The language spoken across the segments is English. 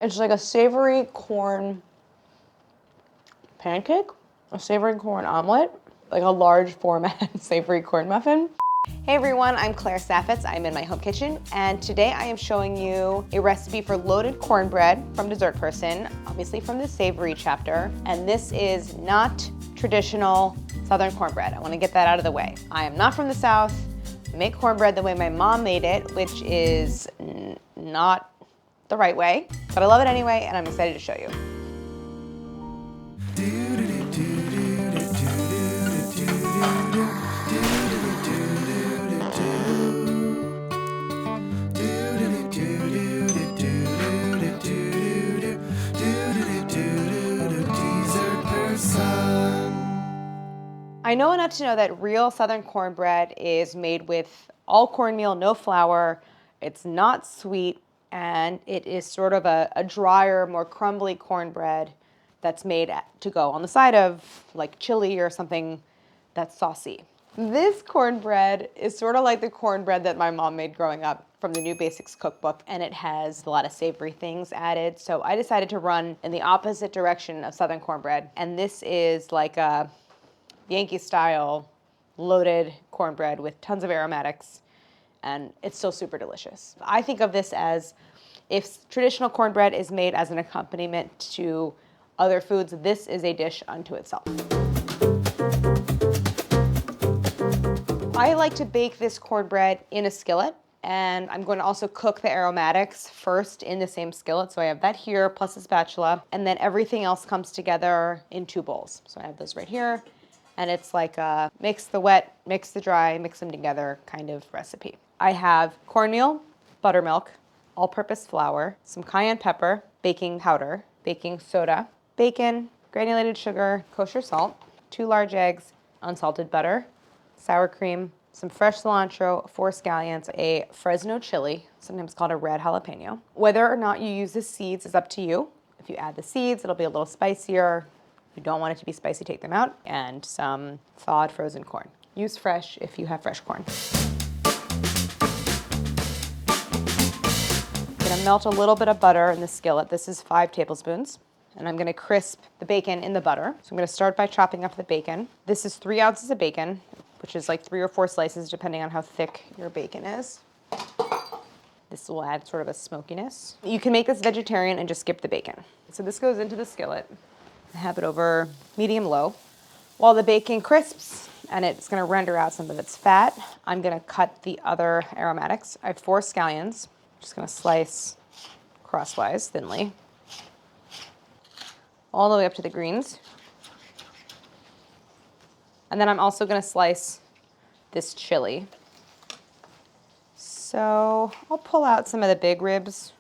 It's like a savory corn pancake, a savory corn omelet, like a large format savory corn muffin. Hey everyone, I'm Claire Saffitz. I'm in my home kitchen, and today I am showing you a recipe for loaded cornbread from Dessert Person, obviously from the savory chapter. And this is not traditional Southern cornbread. I want to get that out of the way. I am not from the South. I make cornbread the way my mom made it, which is not the right way, but I love it anyway, and I'm excited to show you. I know enough to know that real Southern cornbread is made with all cornmeal, no flour. It's not sweet, and it is sort of a drier, more crumbly cornbread that's made to go on the side of like chili or something that's saucy. This cornbread is sort of like the cornbread that my mom made growing up from the New Basics cookbook, and it has a lot of savory things added. So I decided to run in the opposite direction of Southern cornbread, and this is like a Yankee style loaded cornbread with tons of aromatics, and it's still super delicious. I think of this as if traditional cornbread is made as an accompaniment to other foods, this is a dish unto itself. I like to bake this cornbread in a skillet, and I'm going to also cook the aromatics first in the same skillet. So I have that here plus a spatula, and then everything else comes together in 2 bowls. So I have those right here. And it's like a mix the wet, mix the dry, mix them together kind of recipe. I have cornmeal, buttermilk, all-purpose flour, some cayenne pepper, baking powder, baking soda, bacon, granulated sugar, kosher salt, 2 large eggs, unsalted butter, sour cream, some fresh cilantro, 4 scallions, a Fresno chili, sometimes called a red jalapeno. Whether or not you use the seeds is up to you. If you add the seeds, it'll be a little spicier. If you don't want it to be spicy, take them out. And some thawed frozen corn. Use fresh if you have fresh corn. I'm gonna melt a little bit of butter in the skillet. This is 5 tablespoons. And I'm gonna crisp the bacon in the butter. So I'm gonna start by chopping up the bacon. This is 3 ounces of bacon, which is like 3 or 4 slices depending on how thick your bacon is. This will add sort of a smokiness. You can make this vegetarian and just skip the bacon. So this goes into the skillet. I have it over medium-low. While the bacon crisps and it's gonna render out some of its fat, I'm gonna cut the other aromatics. I have 4 scallions. I'm just gonna slice crosswise, thinly, all the way up to the greens. And then I'm also gonna slice this chili. So I'll pull out some of the big ribs.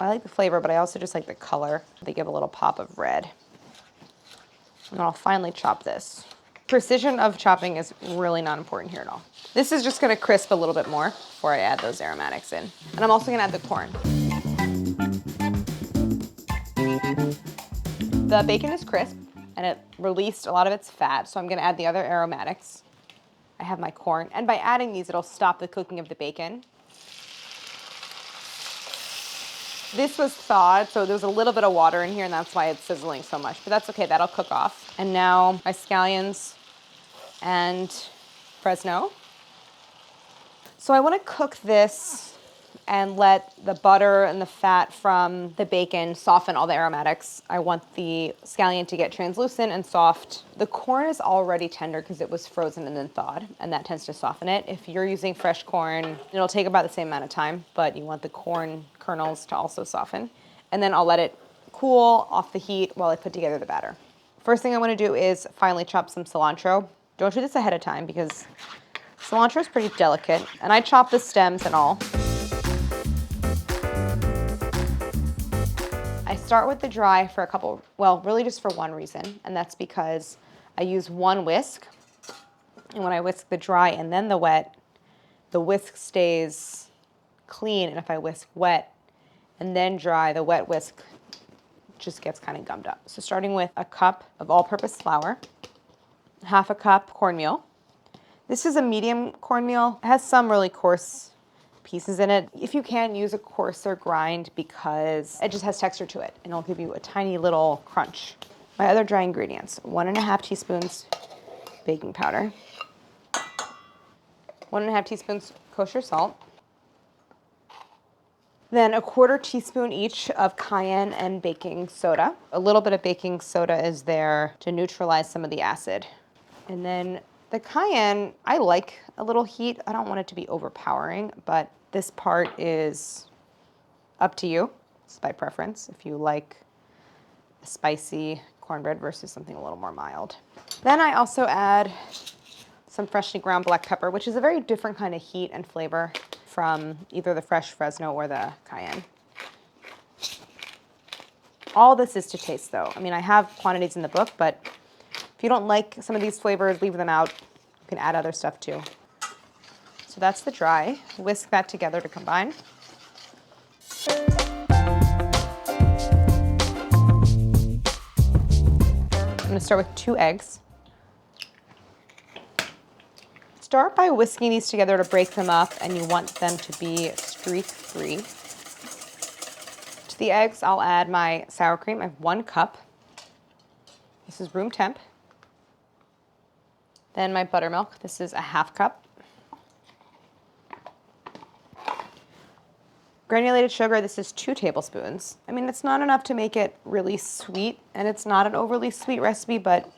I like the flavor, but I also just like the color. They give a little pop of red. And I'll finally chop this. Precision of chopping is really not important here at all. This is just gonna crisp a little bit more before I add those aromatics in. And I'm also gonna add the corn. The bacon is crisp and it released a lot of its fat, so I'm gonna add the other aromatics. I have my corn, and by adding these, it'll stop the cooking of the bacon. This was thawed, so there's a little bit of water in here, and that's why it's sizzling so much, but that's okay, that'll cook off. And now my scallions and Fresno. So I wanna cook this and let the butter and the fat from the bacon soften all the aromatics. I want the scallion to get translucent and soft. The corn is already tender because it was frozen and then thawed, and that tends to soften it. If you're using fresh corn, it'll take about the same amount of time, but you want the corn kernels to also soften. And then I'll let it cool off the heat while I put together the batter. First thing I wanna do is finely chop some cilantro. Don't do this ahead of time because cilantro is pretty delicate, and I chop the stems and all. I start with the dry for a couple, well, really just for one reason, and that's because I use 1 whisk. And when I whisk the dry and then the wet, the whisk stays clean, and if I whisk wet and then dry, the wet whisk just gets kind of gummed up. So starting with a cup of all-purpose flour, 1/2 cup cornmeal. This is a medium cornmeal. It has some really coarse pieces in it. If you can, use a coarser grind because it just has texture to it and it'll give you a tiny little crunch. My other dry ingredients, 1.5 teaspoons baking powder, 1.5 teaspoons kosher salt, then 1/4 teaspoon each of cayenne and baking soda. A little bit of baking soda is there to neutralize some of the acid. And then the cayenne, I like a little heat. I don't want it to be overpowering, but this part is up to you. It's by preference if you like a spicy cornbread versus something a little more mild. Then I also add some freshly ground black pepper, which is a very different kind of heat and flavor from either the fresh Fresno or the cayenne. All this is to taste though. I mean, I have quantities in the book, but if you don't like some of these flavors, leave them out. You can add other stuff too. So that's the dry. Whisk that together to combine. I'm gonna start with 2 eggs. Start by whisking these together to break them up, and you want them to be streak-free. To the eggs, I'll add my sour cream. I have 1 cup. This is room temp. Then my buttermilk. This is a 1/2 cup. Granulated sugar, this is 2 tablespoons. I mean, it's not enough to make it really sweet, and it's not an overly sweet recipe, but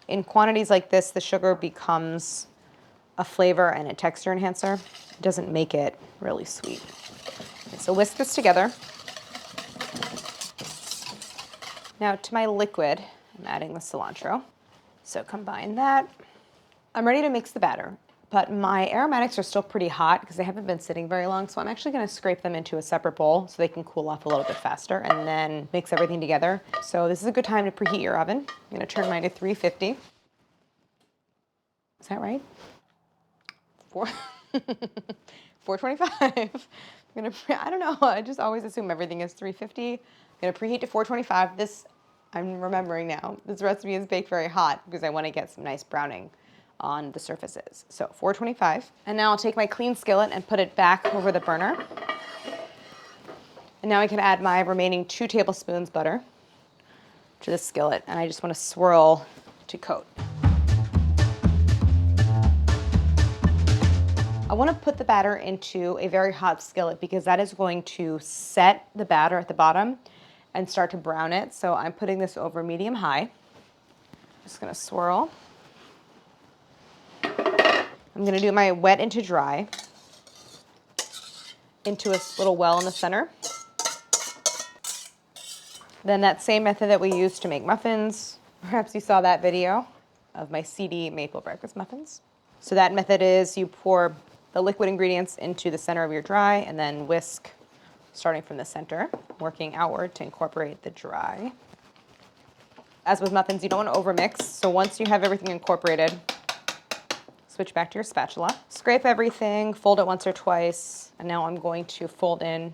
in quantities like this, the sugar becomes a flavor and a texture enhancer. It doesn't make it really sweet. Okay, so whisk this together. Now to my liquid, I'm adding the cilantro. So combine that. I'm ready to mix the batter, but my aromatics are still pretty hot because they haven't been sitting very long, so I'm actually gonna scrape them into a separate bowl so they can cool off a little bit faster and then mix everything together. So this is a good time to preheat your oven. I'm gonna turn mine to 350. Is that right? 425. I don't know, I just always assume everything is 350. I'm gonna preheat to 425. This, I'm remembering now, this recipe is baked very hot because I wanna get some nice browning on the surfaces. So 425. And now I'll take my clean skillet and put it back over the burner. And now I can add my remaining 2 tablespoons butter to the skillet, and I just wanna swirl to coat. I want to put the batter into a very hot skillet because that is going to set the batter at the bottom and start to brown it. So I'm putting this over medium-high. Just going to swirl. I'm going to do my wet into dry into a little well in the center. Then that same method that we used to make muffins. Perhaps you saw that video of my seedy maple breakfast muffins. So that method is you pour the liquid ingredients into the center of your dry and then whisk starting from the center, working outward to incorporate the dry. As with muffins, you don't want to overmix, so once you have everything incorporated, switch back to your spatula. Scrape everything, fold it once or twice, and now I'm going to fold in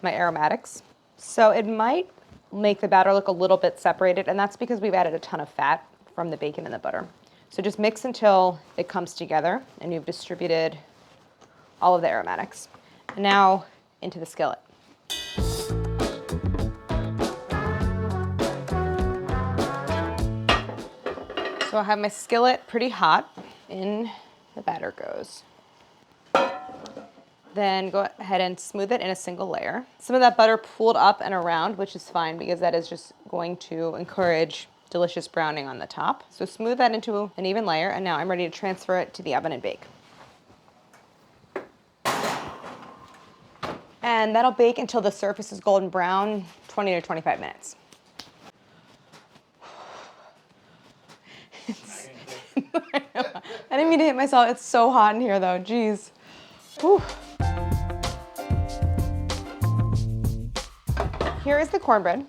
my aromatics. So it might make the batter look a little bit separated, and that's because we've added a ton of fat from the bacon and the butter. So just mix until it comes together and you've distributed all of the aromatics. And now into the skillet. So I have my skillet pretty hot. In the batter goes. Then go ahead and smooth it in a single layer. Some of that butter pooled up and around, which is fine because that is just going to encourage delicious browning on the top. So smooth that into an even layer, and now I'm ready to transfer it to the oven and bake. And that'll bake until the surface is golden brown, 20 to 25 minutes. I didn't mean to hit myself. It's so hot in here though, jeez. Whew. Here is the cornbread.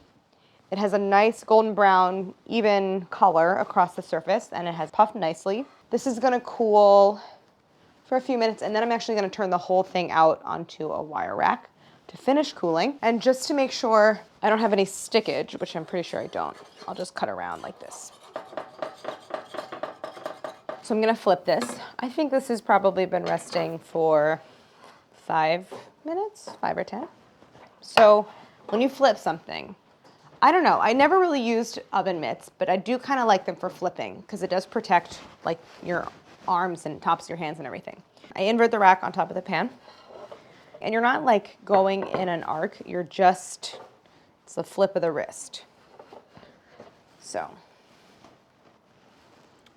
It has a nice golden brown, even color across the surface, and it has puffed nicely. This is gonna cool for a few minutes, and then I'm actually gonna turn the whole thing out onto a wire rack to finish cooling. And just to make sure I don't have any stickage, which I'm pretty sure I don't, I'll just cut around like this. So I'm gonna flip this. I think this has probably been resting for 5 minutes, 5 or 10. So when you flip something, I don't know, I never really used oven mitts, but I do kind of like them for flipping because it does protect like your arms and tops of your hands and everything. I invert the rack on top of the pan, and you're not like going in an arc, you're just, it's the flip of the wrist. So,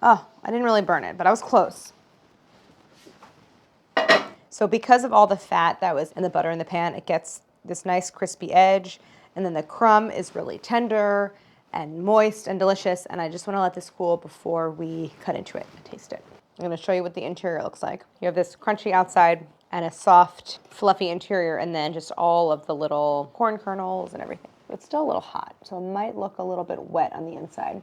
oh, I didn't really burn it, but I was close. So because of all the fat that was in the butter in the pan, it gets this nice crispy edge, and then the crumb is really tender and moist and delicious, and I just want to let this cool before we cut into it and taste it. I'm going to show you what the interior looks like. You have this crunchy outside and a soft, fluffy interior, and then just all of the little corn kernels and everything. It's still a little hot, so it might look a little bit wet on the inside.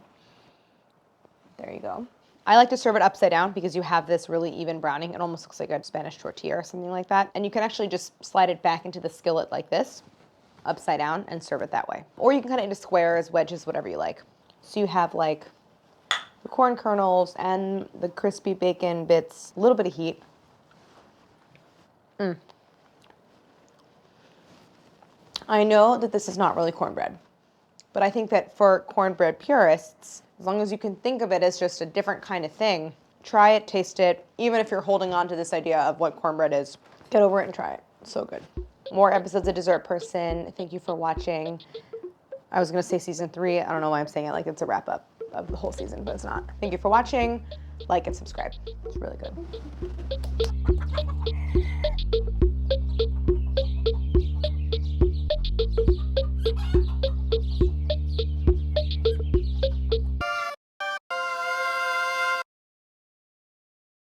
There you go. I like to serve it upside down because you have this really even browning. It almost looks like a Spanish tortilla or something like that. And you can actually just slide it back into the skillet like this, upside down, and serve it that way. Or you can cut it into squares, wedges, whatever you like. So you have like the corn kernels and the crispy bacon bits, a little bit of heat. I know that this is not really cornbread, but I think that for cornbread purists, as long as you can think of it as just a different kind of thing, try it, taste it, even if you're holding on to this idea of what cornbread is, get over it and try it. It's so good. More episodes of Dessert Person. Thank you for watching. I was gonna say season 3. I don't know why I'm saying it like it's a wrap up of the whole season, but it's not. Thank you for watching. Like and subscribe. It's really good.